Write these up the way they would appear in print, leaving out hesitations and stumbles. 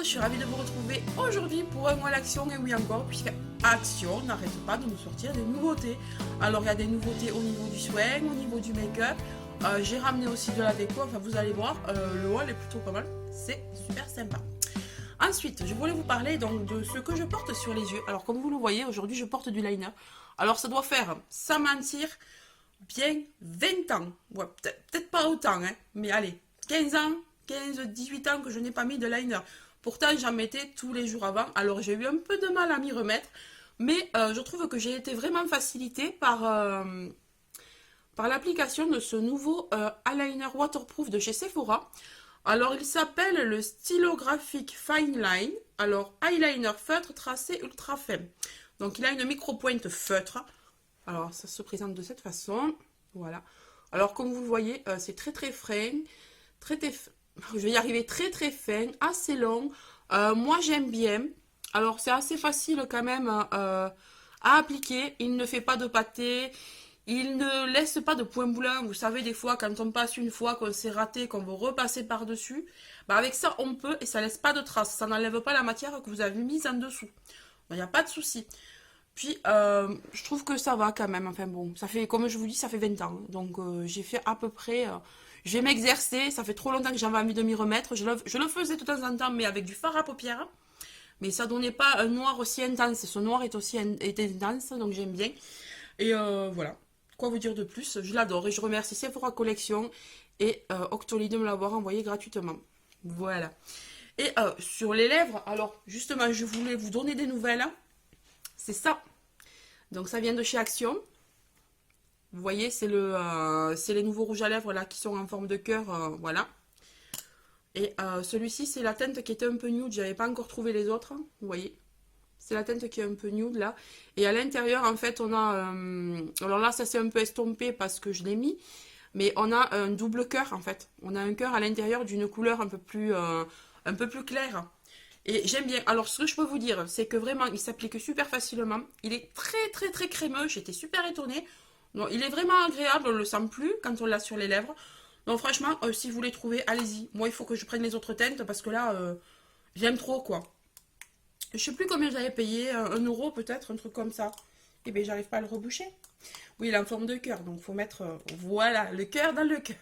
je suis ravie de vous retrouver aujourd'hui pour un mois d'action et oui encore, puisque Action n'arrête pas de nous sortir des nouveautés. Alors il y a des nouveautés au niveau du soin, au niveau du make-up, j'ai ramené aussi de la déco, enfin vous allez voir, le haul est plutôt pas mal, c'est super sympa. Ensuite, je voulais vous parler donc de ce que je porte sur les yeux. Alors comme vous le voyez, aujourd'hui je porte du liner. Alors ça doit faire, sans mentir, bien 20 ans. Ouais, peut-être pas autant, hein, mais allez, 15 ans, 15-18 ans que je n'ai pas mis de liner. Pourtant, j'en mettais tous les jours avant. Alors, j'ai eu un peu de mal à m'y remettre. Mais je trouve que j'ai été vraiment facilitée par l'application de ce nouveau eyeliner waterproof de chez Sephora. Alors, il s'appelle le Stylographic Fine Line. Alors, eyeliner feutre tracé ultra fin. Donc, il a une micro-pointe feutre. Alors, ça se présente de cette façon. Voilà. Alors, comme vous le voyez, c'est très très fin. Je vais y arriver, très très fin, assez long. Moi, j'aime bien. Alors, c'est assez facile quand même à appliquer. Il ne fait pas de pâté. Il ne laisse pas de point blanc. Vous savez, des fois, quand on passe une fois, qu'on s'est raté, qu'on veut repasser par-dessus, bah avec ça, on peut et ça laisse pas de traces. Ça n'enlève pas la matière que vous avez mise en dessous. Il n'y a pas de souci. Puis, je trouve que ça va quand même. Enfin bon, ça fait, comme je vous dis, ça fait 20 ans. Donc, j'ai fait à peu près... je vais m'exercer. Ça fait trop longtemps que j'avais envie de m'y remettre. Je le faisais de temps en temps, mais avec du fard à paupières. Mais ça donnait pas un noir aussi intense. Ce noir est aussi est intense, donc j'aime bien. Et voilà. Quoi vous dire de plus? Je l'adore. Et je remercie Sephora Collection et Octoly de me l'avoir envoyé gratuitement. Voilà. Et sur les lèvres, alors justement, je voulais vous donner des nouvelles. C'est ça. Donc ça vient de chez Action. Vous voyez, c'est les nouveaux rouges à lèvres là qui sont en forme de cœur. Voilà. Et celui-ci, c'est la teinte qui était un peu nude. J'avais pas encore trouvé les autres. Vous voyez. C'est la teinte qui est un peu nude là. Et à l'intérieur, en fait, on a... alors là, ça s'est un peu estompé parce que je l'ai mis. Mais on a un double cœur en fait. On a un cœur à l'intérieur d'une couleur un peu plus claire. Et j'aime bien. Alors, ce que je peux vous dire, c'est que vraiment, il s'applique super facilement. Il est très, très, très crémeux. J'étais super étonnée. Donc, il est vraiment agréable. On ne le sent plus quand on l'a sur les lèvres. Donc, franchement, si vous les trouvez, allez-y. Moi, il faut que je prenne les autres teintes parce que là, j'aime trop, quoi. Je sais plus combien j'avais payé. 1 euro, peut-être, un truc comme ça. Et bien, j'arrive pas à le reboucher. Oui, il est en forme de cœur. Donc, il faut mettre, voilà, le cœur dans le cœur.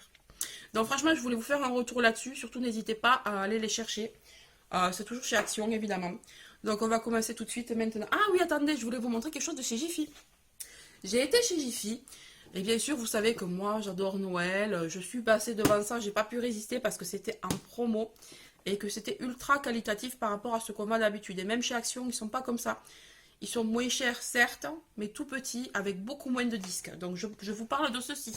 Donc, franchement, je voulais vous faire un retour là-dessus. Surtout, n'hésitez pas à aller les chercher. C'est toujours chez Action, évidemment. Donc, on va commencer tout de suite maintenant. Ah oui, attendez, je voulais vous montrer quelque chose de chez Jiffy. J'ai été chez Jiffy. Et bien sûr, vous savez que moi, j'adore Noël. Je suis passée devant ça. J'ai pas pu résister parce que c'était en promo. Et que c'était ultra qualitatif par rapport à ce qu'on voit d'habitude. Et même chez Action, ils sont pas comme ça. Ils sont moins chers, certes, mais tout petits, avec beaucoup moins de disques. Donc, je vous parle de ceci.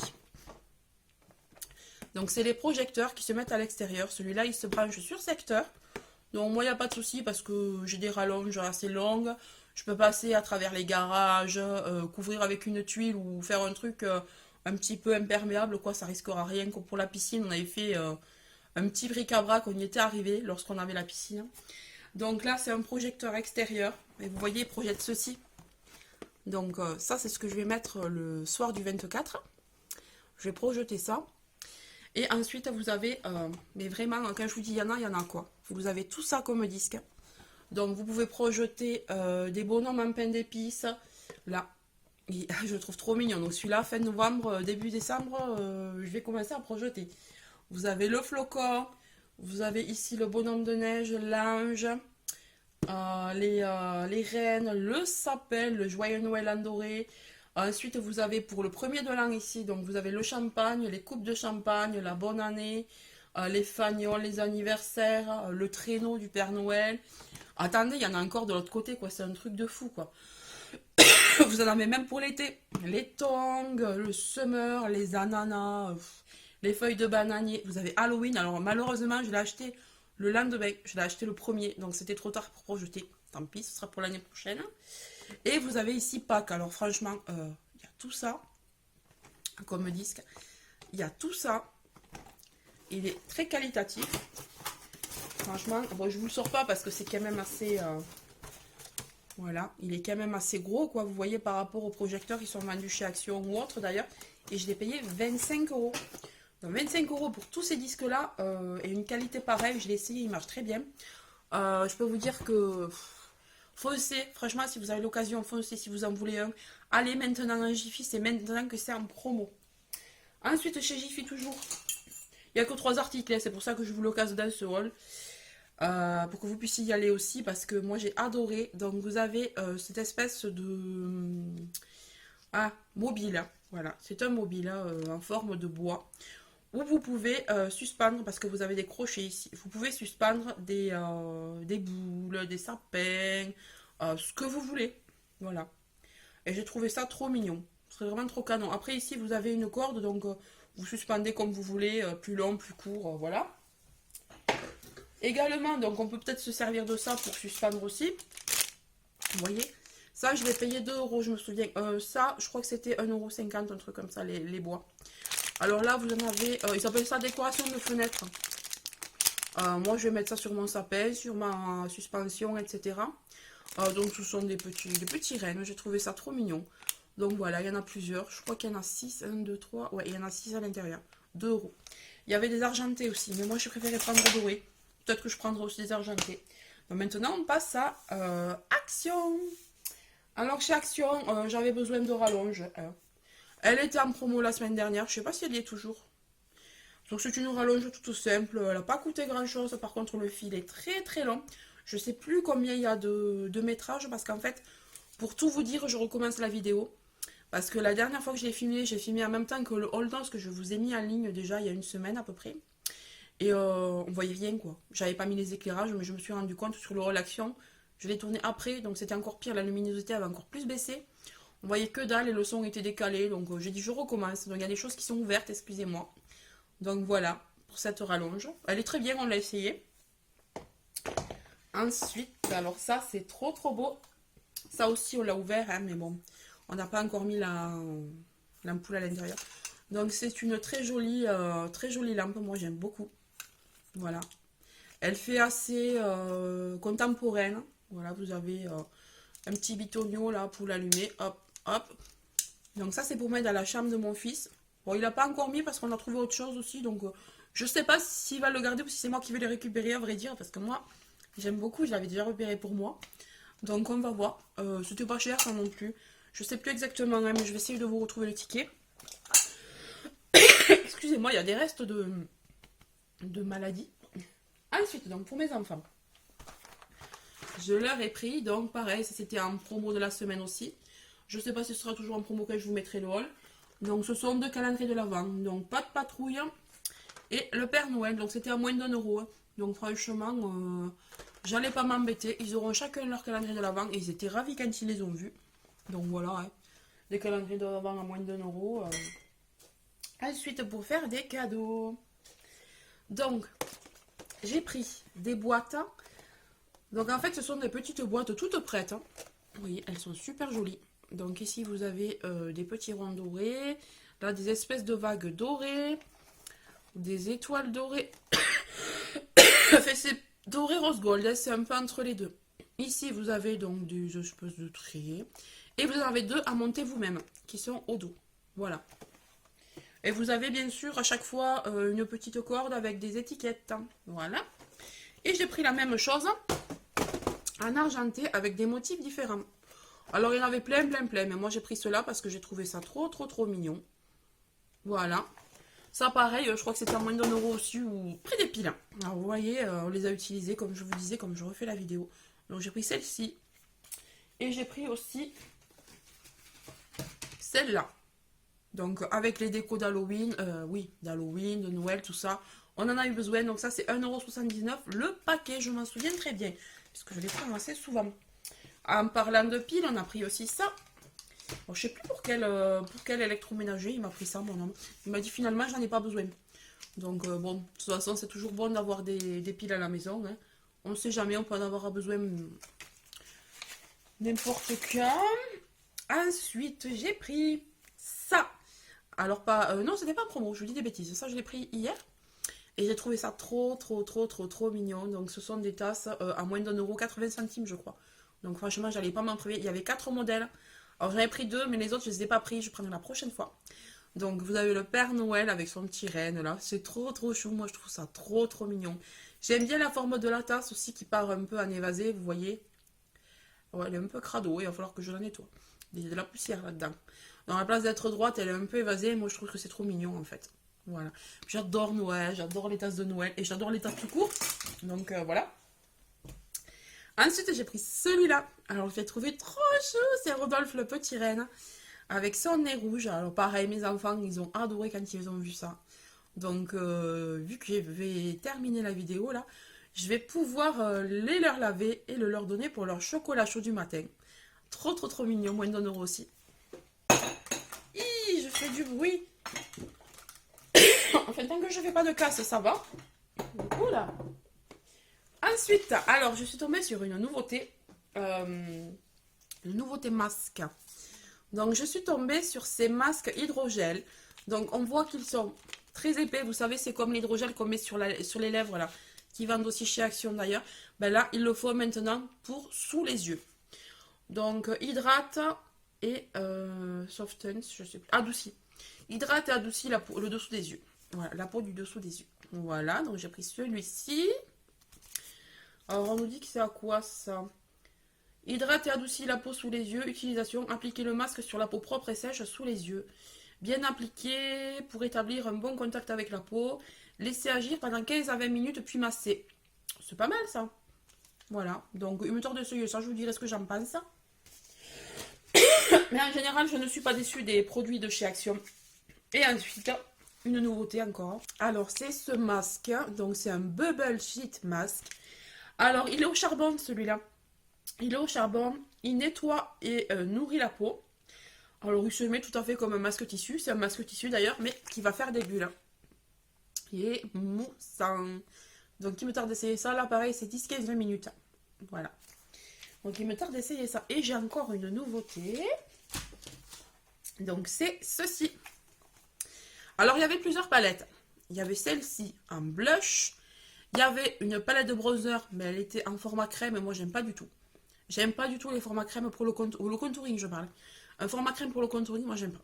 Donc, c'est les projecteurs qui se mettent à l'extérieur. Celui-là, il se branche sur secteur. Donc moi, il n'y a pas de souci parce que j'ai des rallonges assez longues. Je peux passer à travers les garages, couvrir avec une tuile ou faire un truc un petit peu imperméable, quoi. Ça risquera rien. Comme pour la piscine, on avait fait un petit bric-à-brac, on y était arrivé lorsqu'on avait la piscine. Donc là, c'est un projecteur extérieur. Et vous voyez, il projette ceci. Donc ça, c'est ce que je vais mettre le soir du 24. Je vais projeter ça. Et ensuite, vous avez, mais vraiment, quand je vous dis il y en a quoi. Vous avez tout ça comme disque. Donc, vous pouvez projeter des bonhommes en pain d'épices. Là, je le trouve trop mignon. Donc, celui-là, fin novembre, début décembre, je vais commencer à projeter. Vous avez le flocon. Vous avez ici le bonhomme de neige, l'ange, les reines, le sapin, le joyeux Noël en doré. Ensuite, vous avez pour le premier de l'an ici, donc vous avez le champagne, les coupes de champagne, la bonne année, les fagnons, les anniversaires, le traîneau du Père Noël. Attendez, il y en a encore de l'autre côté, quoi. C'est un truc de fou, quoi. Vous en avez même pour l'été. Les tongs, le summer, les ananas, les feuilles de bananier. Vous avez Halloween. Alors, malheureusement, je l'ai acheté le lendemain. Je l'ai acheté le premier, donc c'était trop tard pour projeter. Tant pis, ce sera pour l'année prochaine. Et vous avez ici Pâques. Alors franchement, il y a tout ça comme disque. Il y a tout ça. Il est très qualitatif. Franchement, bon, je vous le sors pas parce que c'est quand même assez... voilà, il est quand même assez gros, quoi. Vous voyez, par rapport aux projecteurs qui sont vendus chez Action ou autre d'ailleurs. Et je l'ai payé 25 euros. Donc 25 euros pour tous ces disques-là. Et une qualité pareille, je l'ai essayé, il marche très bien. Je peux vous dire que foncez, franchement, si vous avez l'occasion, foncez si vous en voulez un. Allez maintenant en Jiffy, c'est maintenant que c'est en promo. Ensuite, chez Jiffy, toujours, il n'y a que 3 articles, hein, c'est pour ça que je vous l'occasionne dans ce haul. Pour que vous puissiez y aller aussi, parce que moi j'ai adoré. Donc vous avez cette espèce de mobile, hein. Voilà, c'est un mobile en forme de bois où vous pouvez suspendre, parce que vous avez des crochets ici, vous pouvez suspendre des boules, des sapins, ce que vous voulez. Voilà. Et j'ai trouvé ça trop mignon. C'est vraiment trop canon. Après ici vous avez une corde, donc vous suspendez comme vous voulez, plus long, plus court, voilà. Également, donc on peut peut-être se servir de ça pour suspendre aussi. Vous voyez, ça je l'ai payé 2 euros, je me souviens. Ça, je crois que c'était 1,50 €, un truc comme ça, les bois. Alors là, vous en avez, ils appellent ça décoration de fenêtre. Moi, je vais mettre ça sur mon sapin, sur ma suspension, etc. Donc, ce sont des petits rennes. J'ai trouvé ça trop mignon. Donc voilà, il y en a plusieurs. Je crois qu'il y en a 6, 1, 2, 3. Ouais, il y en a 6 à l'intérieur. 2 euros. Il y avait des argentés aussi, mais moi, j'ai préféré prendre doré. Peut-être que je prendrai aussi des argentés. Donc maintenant, on passe à Action. Alors, chez Action, j'avais besoin de rallonge. Elle était en promo la semaine dernière. Je ne sais pas si elle y est toujours. Donc, c'est une rallonge toute simple. Elle n'a pas coûté grand-chose. Par contre, le fil est très très long. Je ne sais plus combien il y a de métrage. Parce qu'en fait, pour tout vous dire, je recommence la vidéo. Parce que la dernière fois que j'ai filmé en même temps que le haul dance que je vous ai mis en ligne déjà il y a une semaine à peu près. Et on voyait rien quoi. J'avais pas mis les éclairages, mais je me suis rendu compte sur le roll action. Je l'ai tourné après, donc c'était encore pire. La luminosité avait encore plus baissé. On voyait que dalle et le son était décalé. Donc j'ai dit je recommence. Donc il y a des choses qui sont ouvertes, excusez-moi. Donc voilà pour cette rallonge. Elle est très bien, on l'a essayé. Ensuite, alors ça c'est trop trop beau. Ça aussi on l'a ouvert, hein, mais bon, on n'a pas encore mis l'ampoule à l'intérieur. Donc c'est une très jolie lampe. Moi j'aime beaucoup. Voilà. Elle fait assez contemporaine. Voilà, vous avez un petit bitonio là pour l'allumer. Hop, hop. Donc ça, c'est pour mettre dans la chambre de mon fils. Bon, il n'a pas encore mis parce qu'on a trouvé autre chose aussi. Donc, je sais pas s'il va le garder ou si c'est moi qui vais le récupérer, à vrai dire. Parce que moi, j'aime beaucoup. Je l'avais déjà repéré pour moi. Donc, on va voir. C'était pas cher, ça non plus. Je sais plus exactement, hein, mais je vais essayer de vous retrouver le ticket. Excusez-moi, il y a des restes de maladie. Ensuite, donc pour mes enfants, je leur ai pris, donc pareil, c'était en promo de la semaine aussi. Je ne sais pas si ce sera toujours en promo quand je vous mettrai le haul. Donc ce sont 2 calendriers de l'Avent. Donc pas de patrouille et le Père Noël. Donc c'était à moins d'1 euro. Donc franchement, j'allais pas m'embêter. Ils auront chacun leur calendrier de l'Avent et ils étaient ravis quand ils les ont vus. Donc voilà, hein. Les calendriers de l'Avent à moins d'1 euro. Ensuite, pour faire des cadeaux. Donc, j'ai pris des boîtes. Donc en fait, ce sont des petites boîtes toutes prêtes. Hein. Vous voyez, elles sont super jolies. Donc ici, vous avez des petits ronds dorés. Là, des espèces de vagues dorées. Des étoiles dorées. Enfin, c'est doré rose gold. Hein, c'est un peu entre les deux. Ici, vous avez donc des espèces de traits. Et vous en avez 2 à monter vous-même, qui sont au dos. Voilà. Et vous avez bien sûr à chaque fois une petite corde avec des étiquettes. Voilà. Et j'ai pris la même chose en argenté avec des motifs différents. Alors il y en avait plein, mais moi j'ai pris cela parce que j'ai trouvé ça trop mignon. Voilà. Ça pareil, je crois que c'était à moins d'1 euro aussi ou près des piles. Alors vous voyez, on les a utilisés comme je vous disais, comme je refais la vidéo. Donc j'ai pris celle-ci. Et j'ai pris aussi celle-là. Donc avec les décos d'Halloween, d'Halloween, de Noël, tout ça, on en a eu besoin. Donc ça c'est 1,79 € le paquet, je m'en souviens très bien, puisque je les prends assez souvent. En parlant de piles, on a pris aussi ça. Bon, je sais plus pour quel électroménager il m'a pris ça, mon homme. Il m'a dit finalement j'en ai pas besoin. Donc bon, de toute façon c'est toujours bon d'avoir des piles à la maison. Hein. On ne sait jamais, on peut en avoir besoin n'importe quand. Ensuite j'ai pris ça. Alors pas, non c'était pas en promo, je vous dis des bêtises, ça je l'ai pris hier. Et j'ai trouvé ça trop mignon. Donc ce sont des tasses à moins d'1 € 80 centimes je crois. Donc franchement j'allais pas m'en priver, il y avait 4 modèles. Alors j'en ai pris 2 mais les autres je les ai pas pris, je prendrai la prochaine fois. Donc vous avez le Père Noël avec son petit renne là, c'est trop chou, moi je trouve ça trop mignon. J'aime bien la forme de la tasse aussi qui part un peu en évasé, vous voyez. Ouais, elle est un peu crado, il va falloir que je la nettoie. Il y a de la poussière là-dedans. Dans la place d'être droite, elle est un peu évasée. Moi, je trouve que c'est trop mignon en fait. Voilà. J'adore Noël, j'adore les tasses de Noël et j'adore les tasses tout court. Donc voilà. Ensuite, j'ai pris celui-là. Alors, je l'ai trouvé trop chou. C'est Rodolphe le petit renne avec son nez rouge. Alors, pareil, mes enfants, ils ont adoré quand ils ont vu ça. Donc, vu que je vais terminer la vidéo là, je vais pouvoir les leur laver et le leur donner pour leur chocolat chaud du matin. Trop, trop, trop mignon. Moins d'un euro aussi. Hi, je fais du bruit. Enfin, tant que je fais pas de casse, ça va. Oula. Ensuite, alors, je suis tombée sur une nouveauté masque. Donc, je suis tombée sur ces masques hydrogel. Donc, on voit qu'ils sont très épais. Vous savez, c'est comme l'hydrogel qu'on met sur les lèvres, là, qui vendent aussi chez Action d'ailleurs. Ben là, il le faut maintenant pour sous les yeux. Donc, hydrate et softens, je sais plus, adoucit. Hydrate et adoucit le dessous des yeux. Voilà, la peau du dessous des yeux. Voilà, donc j'ai pris celui-ci. Alors, on nous dit que c'est à quoi ça? Hydrate et adoucit la peau sous les yeux. Utilisation, appliquer le masque sur la peau propre et sèche sous les yeux. Bien appliqué pour établir un bon contact avec la peau. Laisser agir pendant 15 à 20 minutes puis masser. C'est pas mal ça. Voilà, donc humecteur de yeux, ça je vous dirai ce que j'en pense. Mais en général, je ne suis pas déçue des produits de chez Action. Et ensuite, une nouveauté encore. Alors, c'est ce masque. Donc, c'est un Bubble Sheet Mask. Alors, il est au charbon, celui-là. Il est au charbon. Il nettoie et nourrit la peau. Alors, il se met tout à fait comme un masque tissu. C'est un masque tissu, d'ailleurs, mais qui va faire des bulles. Il est moussant. Donc, il me tarde d'essayer ça. Là, pareil, c'est 10-15 minutes. Voilà. Donc, il me tarde d'essayer ça. Et j'ai encore une nouveauté. Donc, c'est ceci. Alors, il y avait plusieurs palettes. Il y avait celle-ci en blush. Il y avait une palette de bronzer, mais elle était en format crème. Et moi, j'aime pas du tout. J'aime pas du tout les formats crème pour le contouring, je parle. Un format crème pour le contouring, moi, j'aime pas.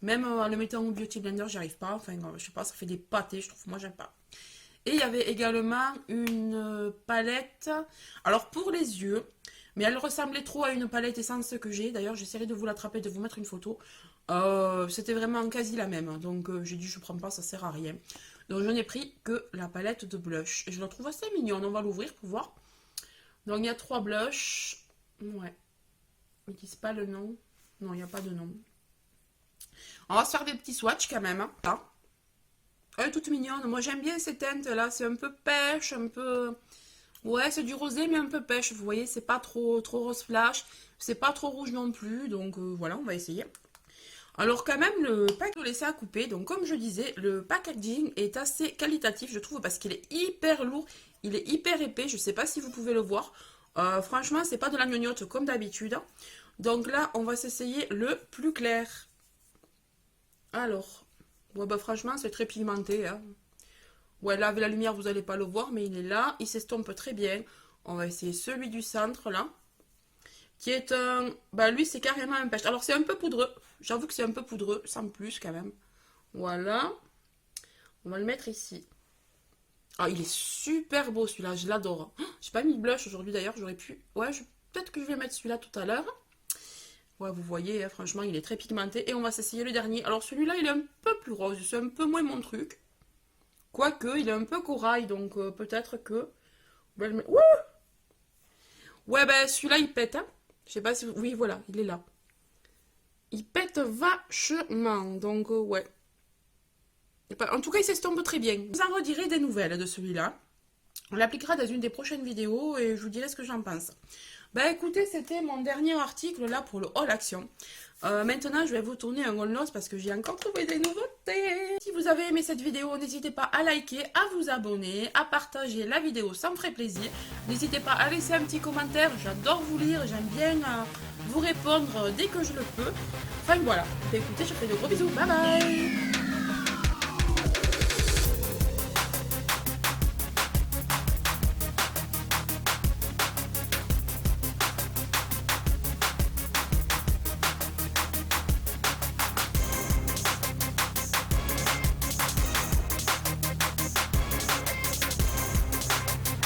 Même en le mettant au Beauty Blender, j'y arrive pas. Enfin, je sais pas, ça fait des pâtés, je trouve. Moi, j'aime pas. Et il y avait également une palette. Alors, pour les yeux. Mais elle ressemblait trop à une palette essence que j'ai. D'ailleurs, j'essaierai de vous l'attraper, de vous mettre une photo. C'était vraiment quasi la même. Donc, j'ai dit, je prends pas, ça sert à rien. Donc, je n'ai pris que la palette de blush. Et je la trouve assez mignonne. On va l'ouvrir pour voir. Donc, il y a 3 blushs. Ouais. Ils disent pas le nom. Non, il n'y a pas de nom. On va se faire des petits swatchs quand même. Hein. Là. Elle est toute mignonne. Moi, j'aime bien ces teintes-là. C'est un peu pêche, un peu... Ouais, c'est du rosé, mais un peu pêche. Vous voyez, c'est pas trop rose flash. C'est pas trop rouge non plus. Donc, voilà, on va essayer. Alors, quand même, le pack de laisser à couper. Donc, comme je disais, le packaging est assez qualitatif, je trouve, parce qu'il est hyper lourd. Il est hyper épais. Je sais pas si vous pouvez le voir. Franchement, c'est pas de la gnognotte comme d'habitude. Donc là, on va s'essayer le plus clair. Alors, ouais, bah, franchement, c'est très pigmenté, hein. Ouais, là, avec la lumière, vous n'allez pas le voir, mais il est là. Il s'estompe très bien. On va essayer celui du centre, là. Qui est un... Bah, lui, c'est carrément un pêche. Alors, c'est un peu poudreux. J'avoue que c'est un peu poudreux, sans plus, quand même. Voilà. On va le mettre ici. Ah, il est super beau, celui-là. Je l'adore. J'ai pas mis de blush aujourd'hui, d'ailleurs. J'aurais pu... Ouais, peut-être que je vais mettre celui-là tout à l'heure. Ouais, vous voyez, hein, franchement, il est très pigmenté. Et on va s'essayer le dernier. Alors, celui-là, il est un peu plus rose. C'est un peu moins mon truc. Quoique, il est un peu corail, donc peut-être que... Ouh, ouais, ben celui-là, il pète. Hein. Je sais pas si... Oui, voilà, il est là. Il pète vachement, donc ouais. En tout cas, il s'estompe très bien. Je vous en redirai des nouvelles de celui-là. On l'appliquera dans une des prochaines vidéos et je vous dirai ce que j'en pense. Bah écoutez, c'était mon dernier article là pour le haul action. Maintenant, je vais vous tourner un haul notes parce que j'ai encore trouvé des nouveautés. Si vous avez aimé cette vidéo, n'hésitez pas à liker, à vous abonner, à partager la vidéo, ça me ferait plaisir. N'hésitez pas à laisser un petit commentaire, j'adore vous lire, j'aime bien vous répondre dès que je le peux. Enfin voilà, bah, écoutez, je fais de gros bisous, bye bye.